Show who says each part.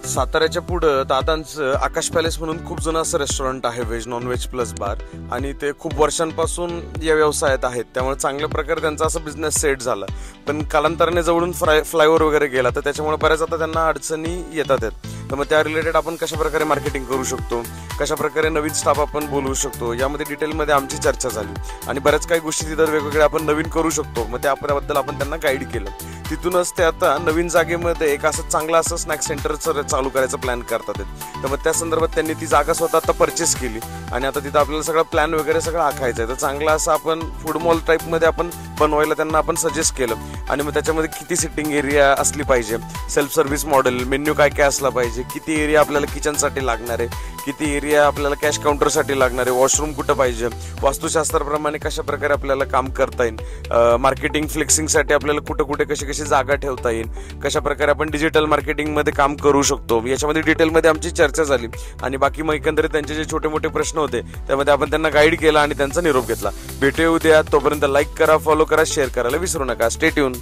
Speaker 1: साताऱ्याच्या पुढं दादांचं आकाश पॅलेस म्हणून खूप जुनं असं रेस्टॉरंट आहे, व्हेज नॉन व्हेज प्लस बार, आणि ते खूप वर्षांपासून या व्यवसायात आहेत. त्यामुळे चांगल्या प्रकारे त्यांचा असं बिझनेस सेट झाला. पण कालांतराने जवळून फ्लायओव्हर वगैरे गेला, तर त्याच्यामुळे बऱ्याच आता त्यांना अडचणी येतात आहेत. तर मग त्या रिलेटेड आपण कशा प्रकारे मार्केटिंग करू शकतो, कशा प्रकारे नवीन स्टाफ आपण बोलवू शकतो, यामध्ये डिटेलमध्ये आमची चर्चा झाली. आणि बऱ्याच काही गोष्टी तिथं वेगवेगळ्या आपण नवीन करू शकतो. मग त्याबद्दल आपण त्यांना गाईड केलं. तिथूनच ते आता नवीन जागेमध्ये एक असं चांगलं असं स्नॅक सेंटर चालू करायचा प्लॅन करतात. तर मग त्या संदर्भात त्यांनी ती जागा स्वतः आता परचेस केली आणि आता तिथं आपल्याला सगळा प्लॅन वगैरे सगळं आखायचं आहे. तर चांगला असं आपण फूड मॉल टाईपमध्ये आपण बनवायला त्यांना आपण सजेस्ट केलं. आणि मग त्याच्यामध्ये किती सिटिंग एरिया असली पाहिजे, सेल्फ सर्व्हिस मॉडेल, मेन्यू काय काय असला पाहिजे, किती एरिया आपल्याला किचनसाठी लागणार आहे, किती एरिया आपल्याला कॅश काउंटरसाठी लागणार आहे, वॉशरूम कुठं पाहिजे, वास्तुशास्त्राप्रमाणे कशा प्रकारे आपल्याला काम करता येईल, मार्केटिंग फ्लेक्सिंगसाठी आपल्याला कुठं कुठे कशी जागा ठेवता येईल, कशा प्रकारे आपण डिजिटल मार्केटिंगमध्ये काम करू शकतो, याच्यामध्ये डिटेलमध्ये आमची चर्चा झाली. आणि बाकी मग एकंदरीत त्यांचे जे छोटे मोठे प्रश्न होते त्यामध्ये आपण त्यांना गाईड केला आणि त्यांचा निरोप घेतला. भेटूया उद्या. तोपर्यंत लाईक करा, फॉलो करा, शेअर करायला विसरू नका. Stay tune.